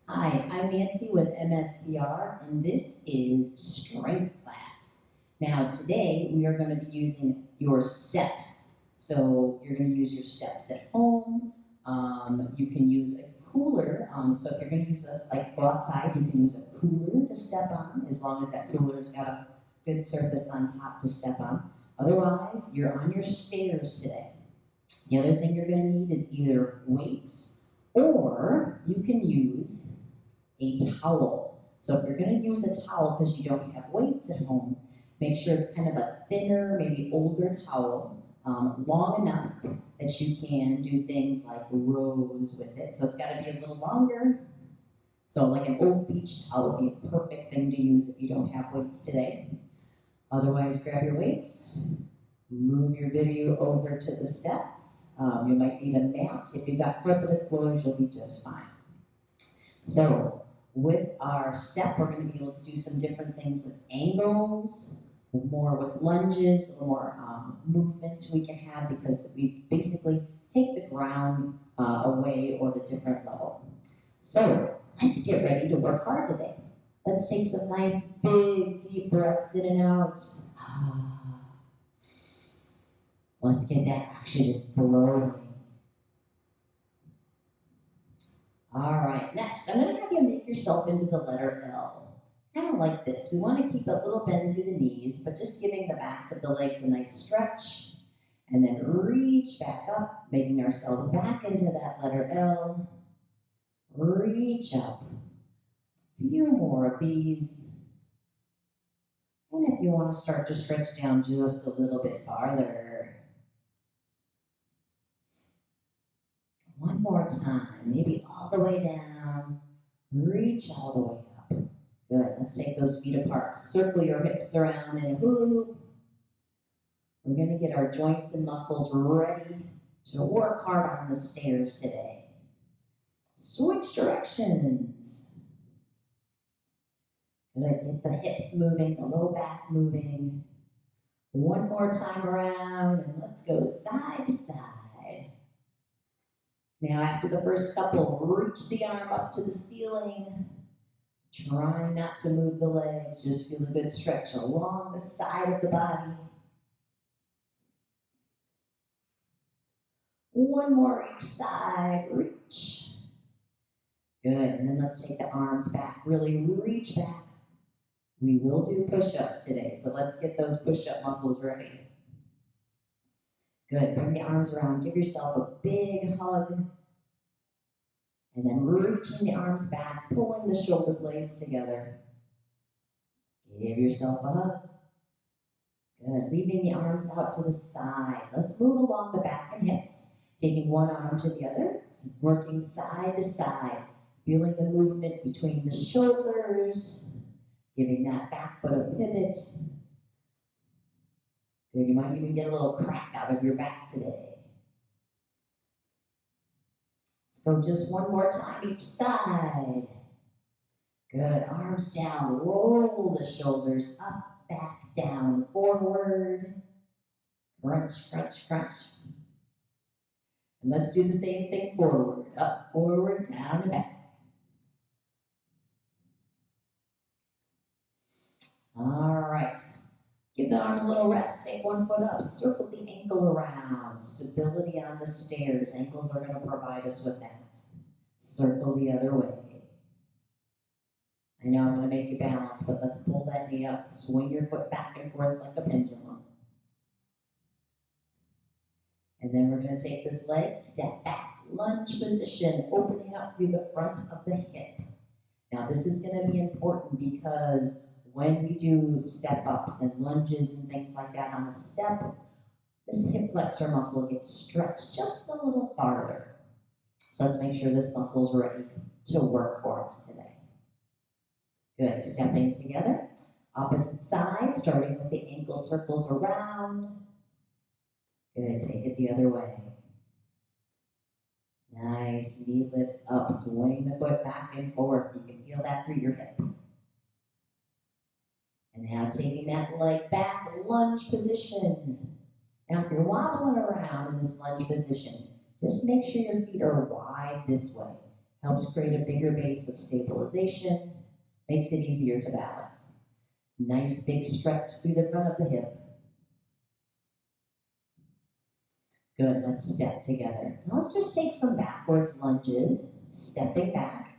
Hi, I'm Nancy with MSCR, and this is Strength Class. Now, today we are going to be using your steps. So, you're going to use your steps at home. You can use a cooler. So, if you're going to use go outside, you can use a cooler to step on, as long as that cooler's got a good surface on top to step on. Otherwise, you're on your stairs today. The other thing you're going to need is either weights or you can use a towel. So if you're going to use a towel because you don't have weights at home, make sure it's kind of a thinner, maybe older towel, long enough that you can do things like rows with it. So it's got to be a little longer. So like an old beach towel would be a perfect thing to use if you don't have weights today. Otherwise, grab your weights, move your video over to the steps. You might need a mat. If you've got carpeted floors, you'll be just fine. So with our step, we're going to be able to do some different things with angles, more with lunges, a little more movement we can have because we basically take the ground away or at a different level. So let's get ready to work hard today. Let's take some nice big deep breaths in and out. Let's get that action flowing. All right, next, I'm going to have you make yourself into the letter L. Kind of like this. We want to keep a little bend through the knees, but just giving the backs of the legs a nice stretch. And then reach back up, making ourselves back into that letter L. Reach up. A few more of these. And if you want to start to stretch down just a little bit farther. One more time, maybe all the way down. Reach all the way up. Good, let's take those feet apart. Circle your hips around in a hula hoop. We're going to get our joints and muscles ready to work hard on the stairs today. Switch directions. Good, get the hips moving, the low back moving. One more time around, and let's go side to side. Now, after the first couple, reach the arm up to the ceiling. Try not to move the legs, just feel a good stretch along the side of the body. One more each side, reach. Good, and then let's take the arms back, really reach back. We will do push-ups today, so let's get those push-up muscles ready. Good, bring the arms around, give yourself a big hug. And then reaching the arms back, pulling the shoulder blades together. Give yourself a hug. Good, leaving the arms out to the side. Let's move along the back and hips, taking one arm to the other, so working side to side, feeling the movement between the shoulders, giving that back foot a pivot. Good, you might even get a little crack out of your back today. So just one more time each side. Good, arms down, roll the shoulders up, back, down, forward. Crunch, crunch, crunch. And let's do the same thing forward, up, forward, down, and back. All right. Give the arms a little rest, take one foot up, circle the ankle around. Stability on the stairs. Ankles are going to provide us with that. Circle the other way. I know I'm going to make you balance, but let's pull that knee up. Swing your foot back and forth like a pendulum. And then we're going to take this leg, step back, lunge position, opening up through the front of the hip. Now this is going to be important because when we do step-ups and lunges and things like that on a step, this hip flexor muscle gets stretched just a little farther. So let's make sure this muscle is ready to work for us today. Good, stepping together. Opposite side, starting with the ankle circles around. Good, take it the other way. Nice, knee lifts up, swing the foot back and forth. You can feel that through your hip. And now taking that leg back, lunge position. Now if you're wobbling around in this lunge position, just make sure your feet are wide this way. Helps create a bigger base of stabilization, makes it easier to balance. Nice big stretch through the front of the hip. Good, let's step together. Now let's just take some backwards lunges, stepping back.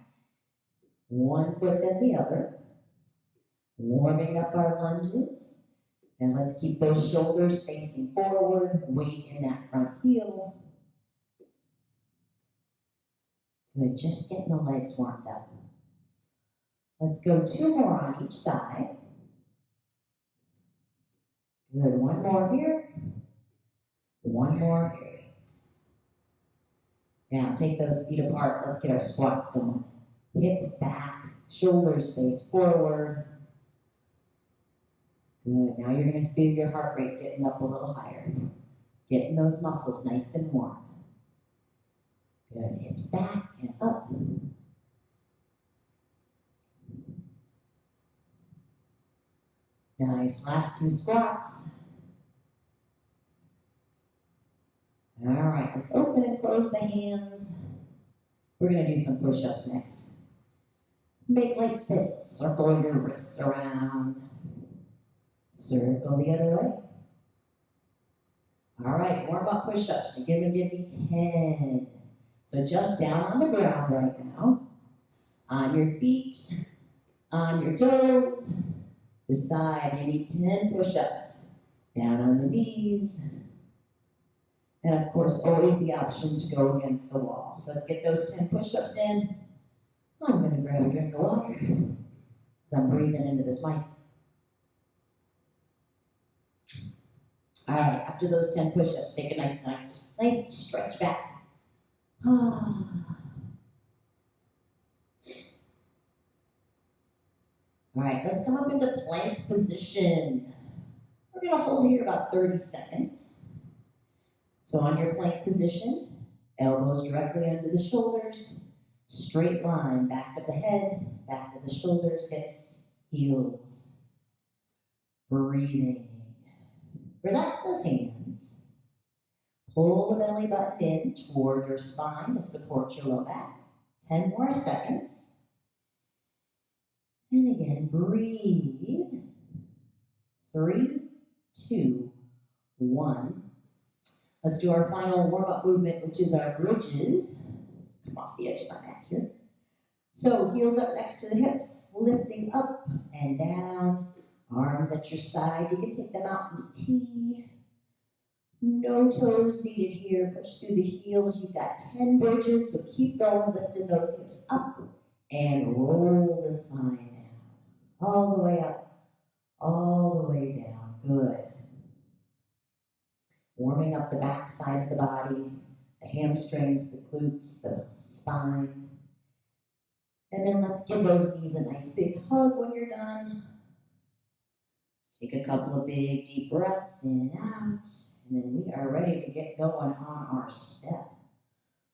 One foot then the other. Warming up our lunges. And let's keep those shoulders facing forward, weight in that front heel. Good, just getting the legs warmed up. Let's go 2 more on each side. Good, 1 more here. 1 more here. Now take those feet apart. Let's get our squats going. Hips back, shoulders face forward. Good, now you're going to feel your heart rate getting up a little higher. Getting those muscles nice and warm. Good, hips back and up. Nice, last 2 squats. All right, let's open and close the hands. We're going to do some push-ups next. Make like fists, circle your wrists around. Circle the other way. All right, warm up push-ups. You're going to give me 10. So just down on the ground right now. On your feet, on your toes. Decide you need 10 push-ups. Down on the knees. And of course, always the option to go against the wall. So let's get those 10 push-ups in. I'm going to grab a drink of water as I'm breathing into this mic. All right, after those 10 push-ups, take a nice stretch back. All right, let's come up into plank position. We're going to hold here about 30 seconds. So on your plank position, elbows directly under the shoulders, straight line, back of the head, back of the shoulders, hips, heels. Breathing. Relax those hands. Pull the belly button in toward your spine to support your low back. 10 more seconds. And again, breathe. 3, 2, 1. Let's do our final warm-up movement, which is our bridges. Come off the edge of my mat here. So heels up next to the hips, lifting up and down. Arms at your side. You can take them out into T. No toes needed here. Push through the heels. You've got 10 bridges, so keep going, lifting those hips up and roll the spine down. All the way up, all the way down. Good. Warming up the back side of the body, the hamstrings, the glutes, the spine. And then let's give those knees a nice big hug when you're done. Take a couple of big deep breaths in and out, and then we are ready to get going on our step.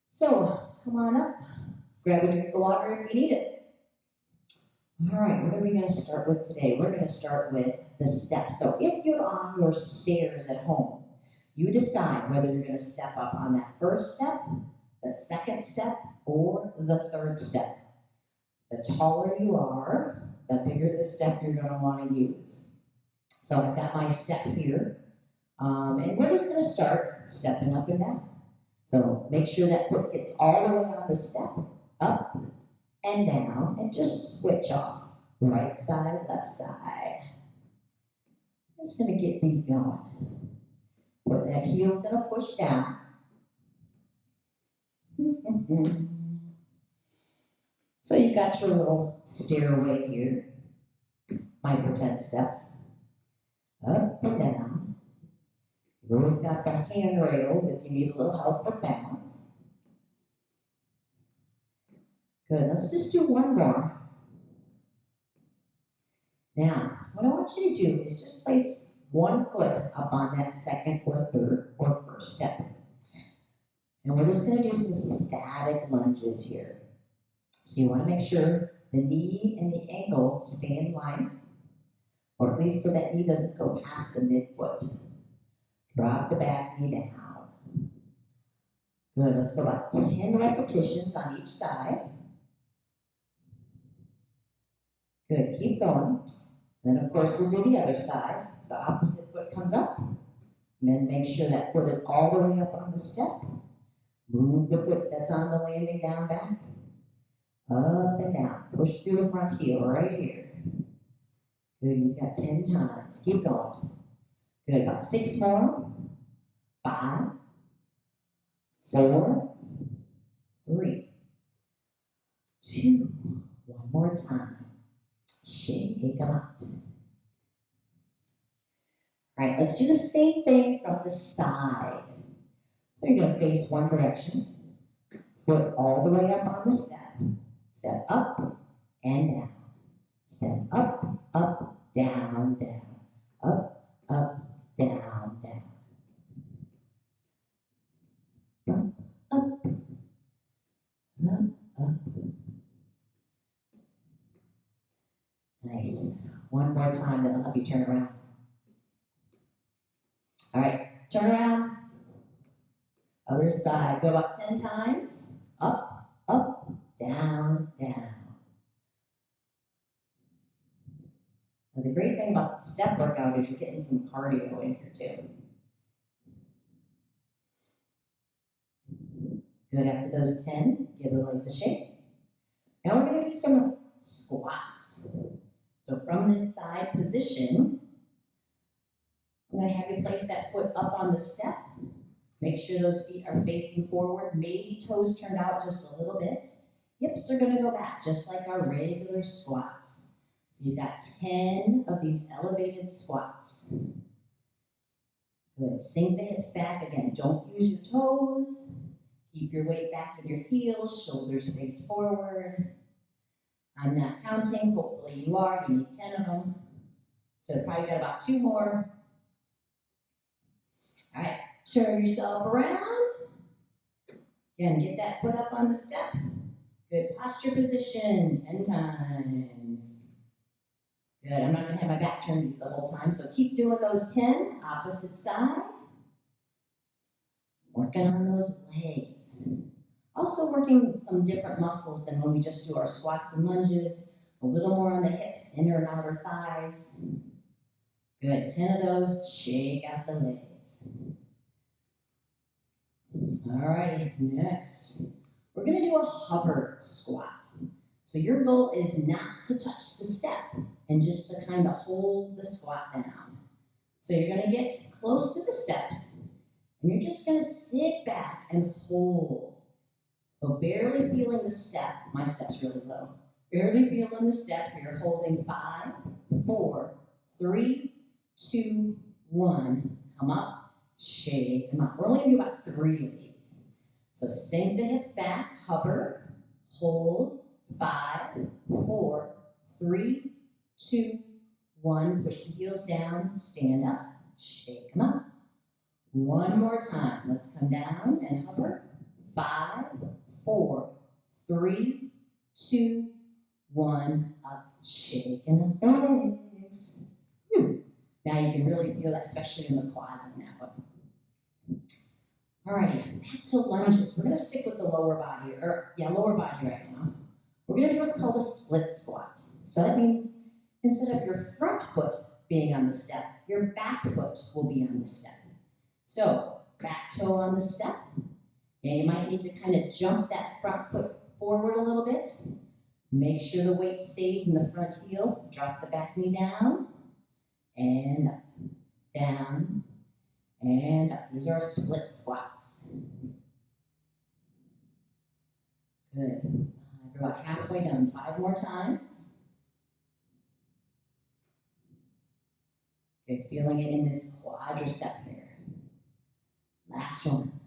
So come on up, grab a drink of water if you need it. All right, what are we going to start with today? We're going to start with the steps. So if you're on your stairs at home, you decide whether you're going to step up on that first step, the second step, or the third step. The taller you are, the bigger the step you're going to want to use. So I've got my step here, and we're just going to start stepping up and down. So make sure that foot gets all the way on the step, up and down, and just switch off. Right side, left side. Just going to get these going. Where that heel's going to push down. So you've got your little stairway here. My pretend steps. Up and down. You've always got the handrails if you need a little help with balance. Good, let's just do one more. Now, what I want you to do is just place one foot up on that second or third or first step. And we're just going to do some static lunges here. So you want to make sure the knee and the ankle stay in line, or at least so that knee doesn't go past the midfoot. Drop the back knee down. Good, let's go about 10 repetitions on each side. Good, keep going. Then of course we'll do the other side. So opposite foot comes up. And then make sure that foot is all the way up on the step. Move the foot that's on the landing down back. Up and down. Push through the front heel right here. Good, you've got 10 times. Keep going. Good, about 6 more. 5, 4, 3, 2. One more time. Shake them out. All right, let's do the same thing from the side. So you're going to face one direction. Foot all the way up on the step. Step up and down. Step up, up, down, down. Up, up, down, down. Up, up, up, up. Nice. One more time, then I'll help you turn around. All right, turn around. Other side. Go about 10 times. Up, up, down, down. Now the great thing about the step workout is you're getting some cardio in here too. Good, after those 10, give the legs a shake. Now we're going to do some squats. So from this side position, I'm going to have you place that foot up on the step. Make sure those feet are facing forward, maybe toes turned out just a little bit. Hips are going to go back, just like our regular squats. So you've got 10 of these elevated squats. Good, sink the hips back. Again, don't use your toes. Keep your weight back in your heels, shoulders face forward. I'm not counting, hopefully you are. You need 10 of them. So probably got about 2 more. All right, turn yourself around. Again, get that foot up on the step. Good posture position, 10 times. Good, I'm not gonna have my back turned the whole time, so keep doing those 10, opposite side. Working on those legs. Also working some different muscles than when we just do our squats and lunges. A little more on the hips, inner and outer thighs. Good, 10 of those, shake out the legs. Alrighty, next. We're gonna do a hover squat. So your goal is not to touch the step and just to kind of hold the squat down. So you're gonna get close to the steps and you're just gonna sit back and hold. So barely feeling the step, my step's really low. Barely feeling the step, you're holding 5, 4, 3, 2, 1. Come up, shake them up. We're only gonna do about 3 of these. So sink the hips back, hover, hold, 5, 4, 3, 2, 1. Push the heels down, stand up, shake them up. One more time. Let's come down and hover. 5, 4, 3, 2, 1. Up, shaking the legs. Now you can really feel that, especially in the quads on that one. Alrighty, back to lunges. We're going to stick with the lower body, lower body right now. We're going to do what's called a split squat. So that means instead of your front foot being on the step, your back foot will be on the step. So back toe on the step. Now you might need to kind of jump that front foot forward a little bit. Make sure the weight stays in the front heel. Drop the back knee down and up, down, and up. These are split squats. Good. We're about halfway done. 5 more times. Good. Feeling it in this quadricep here. Last one.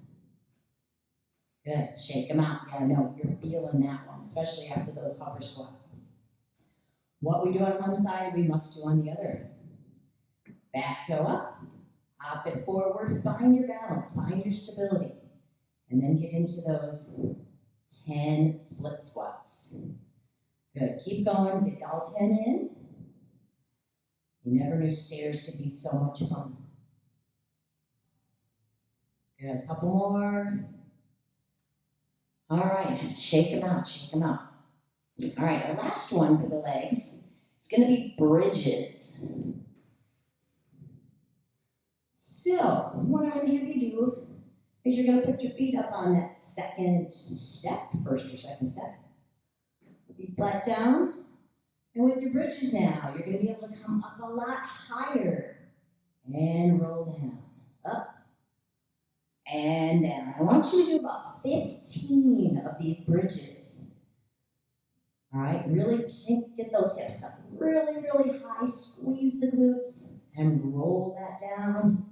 Good. Shake them out. Yeah, I know. You're feeling that one, especially after those hover squats. What we do on one side, we must do on the other. Back toe up. Hop it forward. Find your balance. Find your stability. And then get into those 10 split squats. Good. Keep going. Get all 10 in. You never knew stairs could be so much fun. Good. A couple more. All right, shake them out, shake them out. All right, our last one for the legs, it's gonna be bridges. So, what I'm gonna have you do is you're gonna put your feet up on that second step, first or second step. Feet flat down. And with your bridges now, you're gonna be able to come up a lot higher and roll down, up and down. I want you to do about 15 of these bridges. All right, really sink, get those hips up really, really high, squeeze the glutes, and roll that down.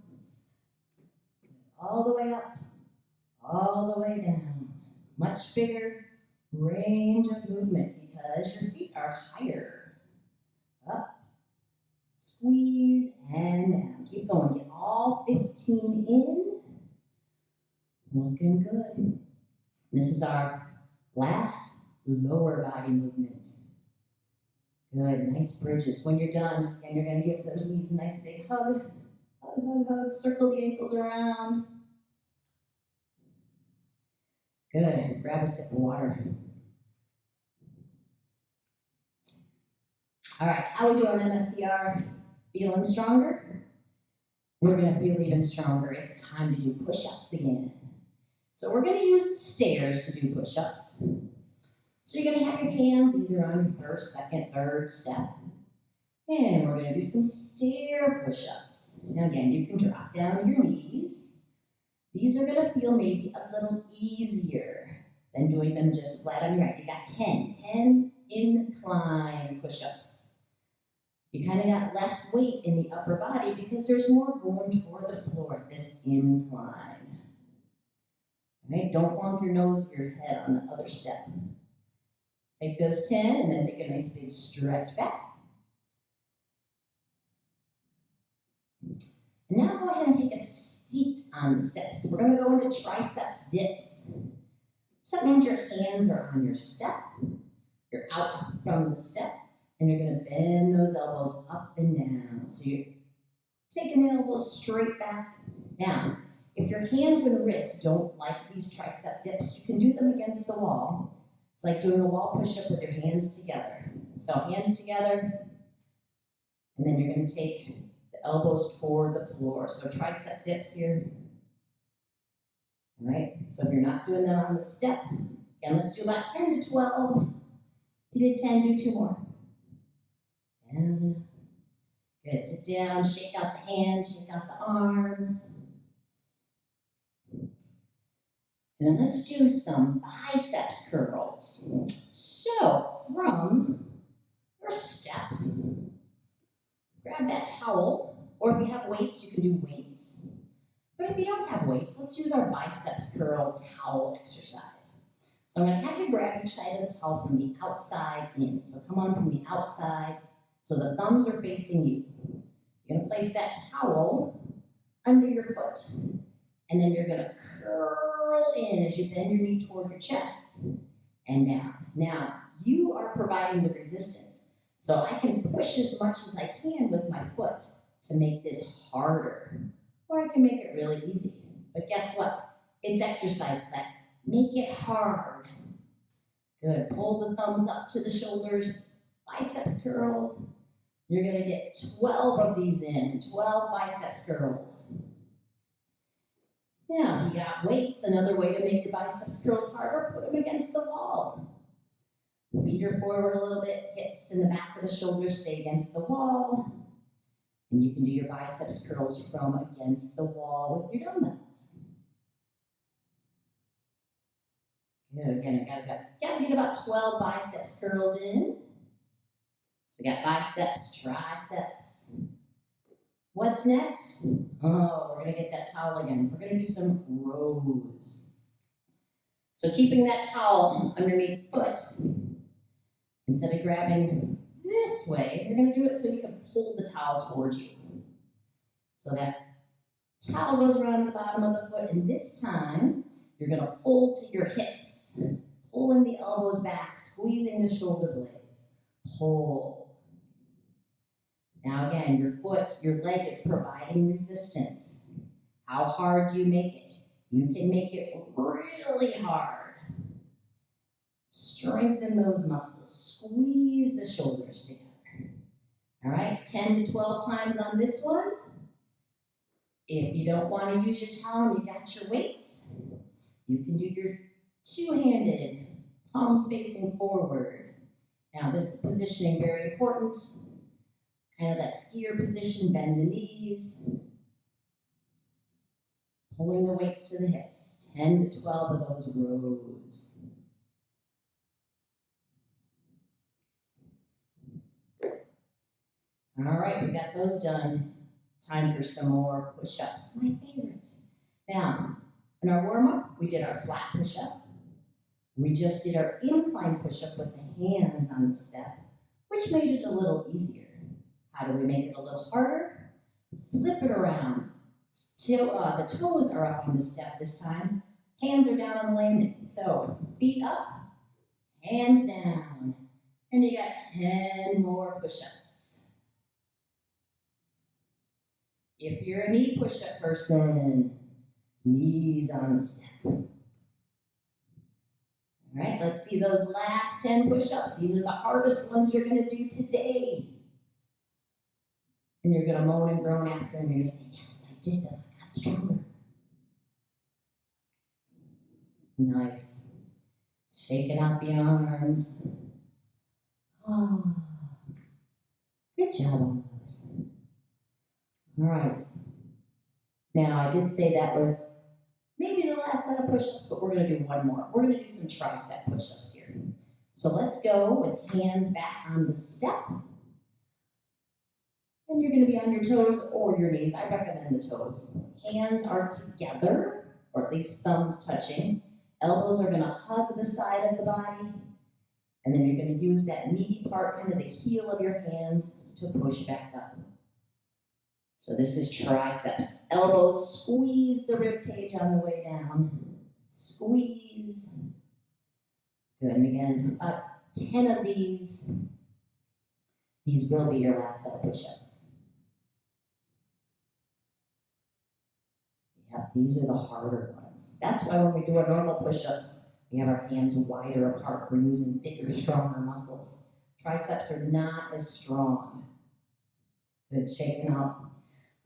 All the way up, all the way down. Much bigger range of movement because your feet are higher. Up, squeeze, and down. Keep going, get all 15 in. Looking good. This is our last lower body movement. Good, nice bridges. When you're done, and you're gonna give those knees a nice big hug. Hug, hug, hug, circle the ankles around. Good, grab a sip of water. All right, how we doing MSCR? Feeling stronger? We're gonna feel even stronger. It's time to do push-ups again. So we're gonna use the stairs to do push-ups. So you're gonna have your hands either on your first, second, third step. And we're gonna do some stair push-ups. Now again, you can drop down your knees. These are gonna feel maybe a little easier than doing them just flat on your back. You got 10 incline push-ups. You kind of got less weight in the upper body because there's more going toward the floor, this incline. Right? Don't bump your nose or your head on the other step. Take those 10 and then take a nice big stretch back. And now go ahead and take a seat on the steps. We're going to go into triceps dips. So that means your hands are on your step. You're out from the step. And you're going to bend those elbows up and down. So you're taking the elbows straight back. Now, if your hands and wrists don't like these tricep dips, you can do them against the wall. It's like doing a wall push-up with your hands together. So hands together, and then you're going to take the elbows toward the floor. So tricep dips here. All right, so if you're not doing them on the step, again, let's do about 10 to 12. If you did 10, do 2 more. Down. Good, sit down, shake out the hands, shake out the arms. And then let's do some biceps curls. So from your step, grab that towel, or if you have weights, you can do weights. But if you don't have weights, let's use our biceps curl towel exercise. So I'm gonna have you grab each side of the towel from the outside in. So come on from the outside, so the thumbs are facing you. You're gonna place that towel under your foot, and then you're gonna curl in as you bend your knee toward your chest and down. Now, you are providing the resistance. So I can push as much as I can with my foot to make this harder. Or I can make it really easy. But guess what? It's exercise class. Make it hard. Good. Pull the thumbs up to the shoulders. Biceps curl. You're going to get 12 of these in. 12 biceps curls. Now, if you got weights, another way to make your biceps curls harder, put them against the wall. Feet are forward a little bit. Hips in the back of the shoulders stay against the wall. And you can do your biceps curls from against the wall with your dumbbells. Good, again, I gotta get about 12 biceps curls in. We got biceps, triceps. What's next? Oh, we're gonna get that towel again. We're gonna do some rows. So keeping that towel underneath the foot, instead of grabbing this way, you're gonna do it so you can pull the towel towards you. So that towel goes around the bottom of the foot, and this time, you're gonna pull to your hips, pulling the elbows back, squeezing the shoulder blades. Pull. Now again, your leg is providing resistance. How hard do you make it? You can make it really hard. Strengthen those muscles. Squeeze the shoulders together. All right, 10 to 12 times on this one. If you don't want to use your towel and you got your weights, you can do your two-handed, palms facing forward. Now this positioning, very important. Kind of that skier position, bend the knees. Pulling the weights to the hips. 10 to 12 of those rows. All right, we got those done. Time for some more push-ups, my favorite. Now, in our warm-up, we did our flat push-up. We just did our incline push-up with the hands on the step, which made it a little easier. How do we make it a little harder? Flip it around. Till the toes are up on the step this time. Hands are down on the landing. So, feet up, hands down. And you got 10 more push-ups. If you're a knee push-up person, knees on the step. All right, let's see those last 10 push-ups. These are the hardest ones you're going to do today. And you're going to moan and groan after, and you're going to say, yes, I did them. I got stronger. Nice. Shaking out the arms. Oh, good job on those. All right. Now, I did say that was maybe the last set of push-ups, but we're going to do one more. We're going to do some tricep push-ups here. So let's go with hands back on the step. And you're going to be on your toes or your knees. I recommend the toes. Hands are together, or at least thumbs touching. Elbows are going to hug the side of the body. And then you're going to use that meaty part, kind of the heel of your hands, to push back up. So this is triceps. Elbows squeeze the rib cage on the way down. Squeeze. Good, and again, about 10 of these. These will be your last set of push-ups. Yeah, these are the harder ones. That's why when we do our normal push-ups, we have our hands wider apart. We're using bigger, stronger muscles. Triceps are not as strong. Good, shaking out.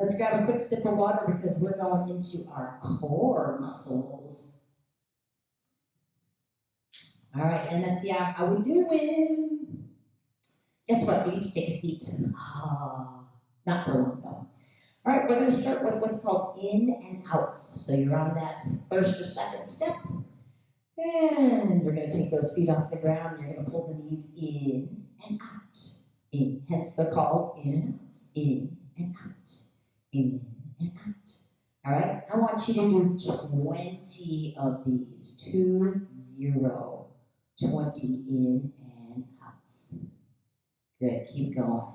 Let's grab a quick sip of water because we're going into our core muscles. All right, MSCR, how we doing? Guess what? You need to take a seat. Not for long though. All right, we're going to start with what's called in and outs. So you're on that first or second step. And we're going to take those feet off the ground. You're going to pull the knees in and out. In, hence they're called in and outs. In and out. In and out. All right, I want you to do 20 of these. 20. 20 in and outs. Good, keep going.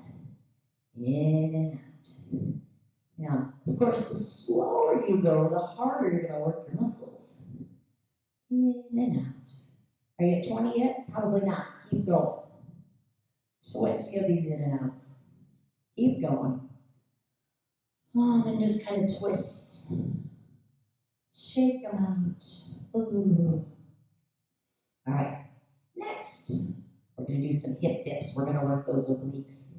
In and out. Now, of course, the slower you go, the harder you're going to work your muscles. In and out. Are you at 20 yet? Probably not. Keep going. 20 of these in and outs. Keep going. Oh, then just kind of twist. Shake them out. Ooh. All right. Next, we're going to do some hip dips. We're going to work those obliques.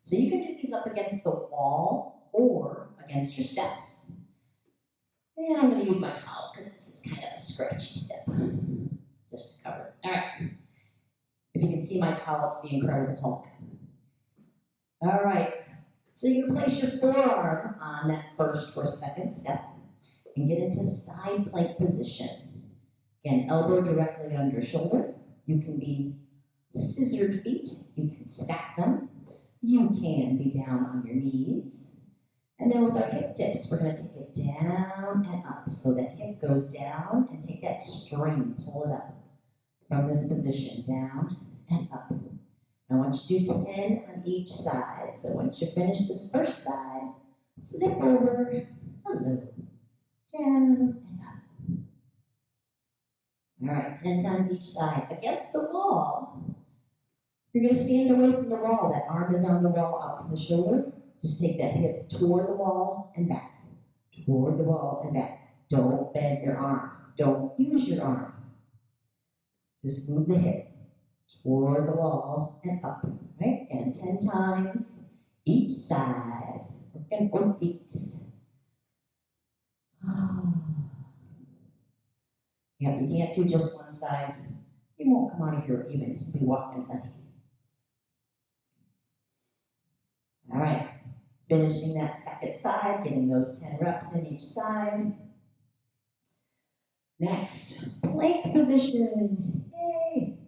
So you can do these up against the wall or against your steps. And I'm going to use my towel because this is kind of a scratchy step. Just to cover it. All right. If you can see my towel, it's the Incredible Hulk. All right. So you're going to place your forearm on that first or second step and get into side plank position. Again, elbow directly under shoulder. You can be scissored feet. You can stack them. You can be down on your knees. And then with our hip dips, we're going to take it down and up. So that hip goes down and take that string, pull it up from this position, down and up. I want you to do 10 on each side. So once you finish this first side, flip over, hello, down and up. All right, 10 times each side. Against the wall, you're going to stand away from the wall. That arm is on the wall, out from the shoulder. Just take that hip toward the wall and back. Toward the wall and back. Don't bend your arm. Don't use your arm. Just move the hip toward the wall and up, right? And 10 times each side. Working obliques. Yeah, you can't do just one side. You won't come out of here even. You'll be walking funny. All right, finishing that second side, getting those 10 reps in each side. Next, plank position. Yay!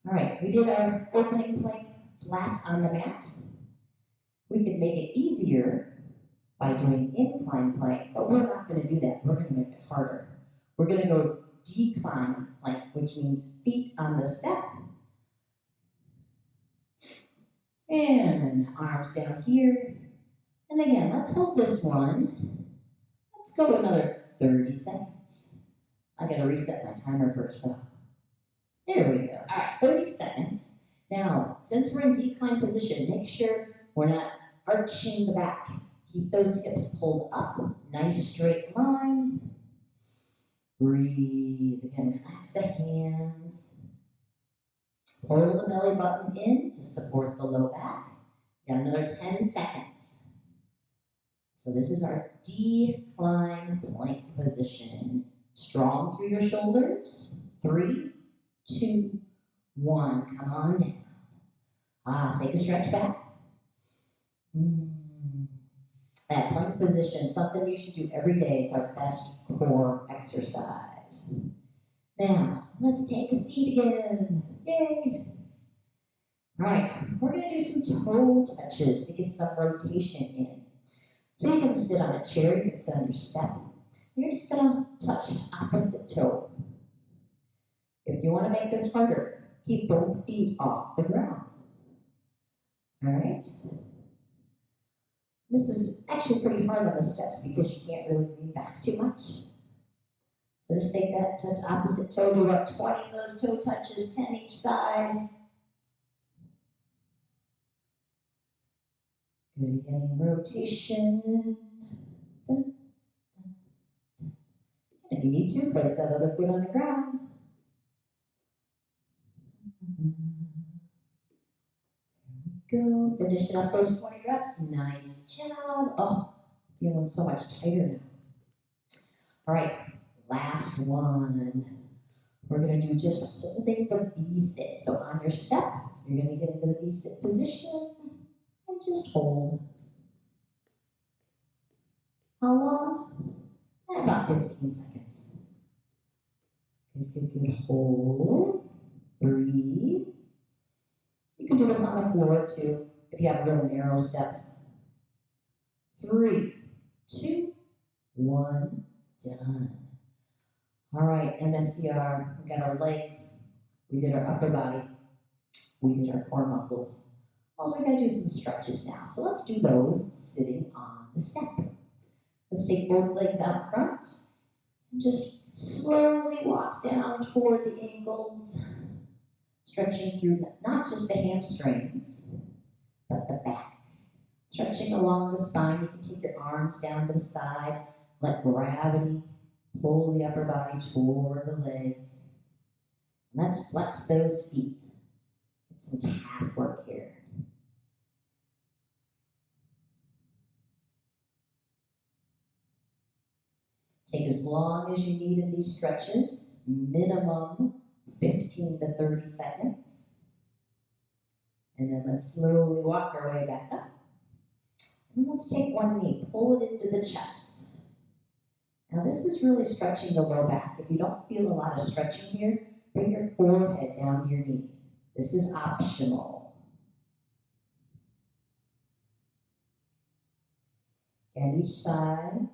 All right, we did our opening plank flat on the mat. We could make it easier by doing incline plank, but we're not going to do that. We're going to make it harder. We're going to go decline plank, which means feet on the step. And arms down here. And again, let's hold this one. Let's go another 30 seconds. I gotta reset my timer first though. There we go. All right, 30 seconds. Now, since we're in decline position, make sure we're not arching the back. Keep those hips pulled up. Nice straight line. Breathe. Again, relax the hands. Pull the belly button in to support the low back. Got another 10 seconds. So this is our decline plank position. Strong through your shoulders. 3, 2, 1. Come on down. Take a stretch back. That plank position, something you should do every day. It's our best core exercise. Now, let's take a seat again. Yay! All right, we're going to do some toe touches to get some rotation in. So you can sit on a chair, you can sit on your step. You're just going to touch opposite toe. If you want to make this harder, keep both feet off the ground. All right? This is actually pretty hard on the steps because you can't really lean back too much. So just take that, touch opposite toe, do about 20 of those toe touches, 10 each side. Good, getting rotation. Dun, dun, dun. And if you need to, place that other foot on the ground. There we go, finishing up those 20 reps. Nice job. Oh, feeling so much tighter now. All right, last one. We're going to do just holding the V-sit. So on your step, you're going to get into the V-sit position and just hold. How long? About 15 seconds. Good, good, good. Hold. Breathe. You can do this on the floor too, if you have little narrow steps. 3, 2, 1, done. All right, MSCR, we got our legs, we did our upper body, we did our core muscles. Also, we're gonna do some stretches now. So let's do those sitting on the step. Let's take both legs out front and just slowly walk down toward the ankles, stretching through not just the hamstrings, but the back. Stretching along the spine, you can take your arms down to the side, let gravity pull the upper body toward the legs. And let's flex those feet. Get some calf work here. Take as long as you need in these stretches, minimum 15 to 30 seconds. And then let's slowly walk our way back up. And let's take one knee, pull it into the chest. Now this is really stretching the low back. If you don't feel a lot of stretching here, bring your forehead down to your knee. This is optional. And each side,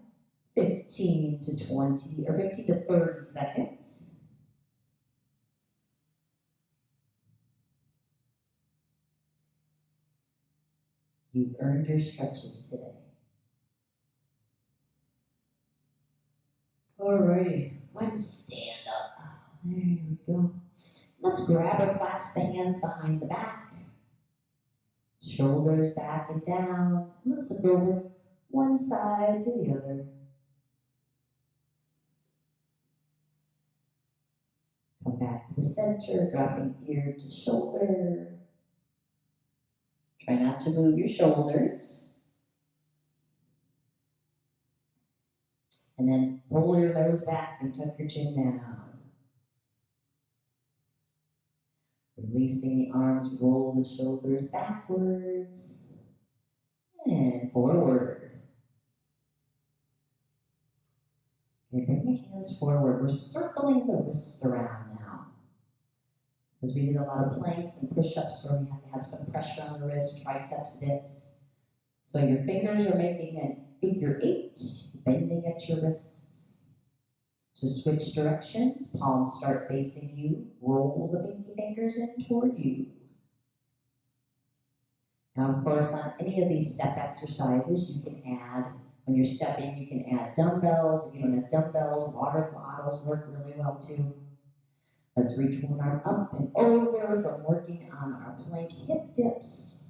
15 to 20, or 15 to 30 seconds. You've earned your stretches today. Alrighty, go ahead and stand up. There we go. Let's grab or clasp the hands behind the back. Shoulders back and down. Let's look over one side to the other. Come back to the center, dropping ear to shoulder. Try not to move your shoulders. And then pull your nose back and tuck your chin down. Releasing the arms, roll the shoulders backwards and forward. Okay, bring your hands forward. We're circling the wrists around now. Because we did a lot of planks and push-ups where we have to have some pressure on the wrist, triceps dips. So your fingers are making a figure 8, bending at your wrists. To switch directions, palms start facing you. Roll the pinky fingers in toward you. Now, of course, on any of these step exercises, you can add, when you're stepping, you can add dumbbells. If you don't have dumbbells, water bottles work really well too. Let's reach one arm up and over from working on our plank hip dips.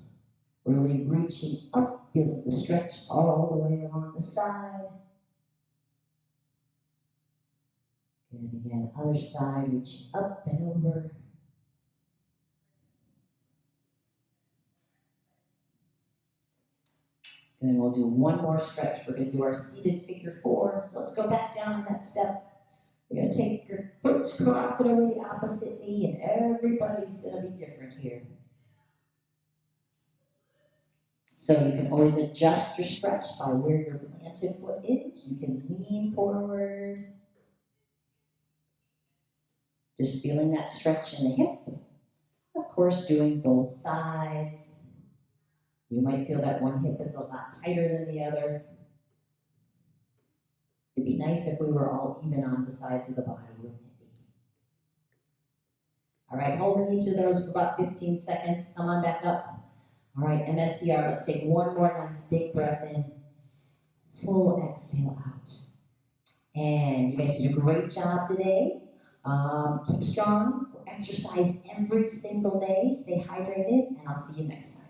Really reaching up, feeling the stretch all the way along the side. And again, other side, reaching up and over. And then we'll do one more stretch. We're going to do our seated figure 4. So let's go back down on that step. You're going to take your foot, cross it over the opposite knee, and everybody's going to be different here. So you can always adjust your stretch by where your planted foot is. You can lean forward. Just feeling that stretch in the hip. Of course, doing both sides. You might feel that one hip is a lot tighter than the other. It'd be nice if we were all even on the sides of the body, wouldn't it be? All right, holding each of those for about 15 seconds. Come on back up. All right, MSCR, let's take one more nice big breath in. Full exhale out. And you guys did a great job today. Keep strong. Exercise every single day. Stay hydrated, and I'll see you next time.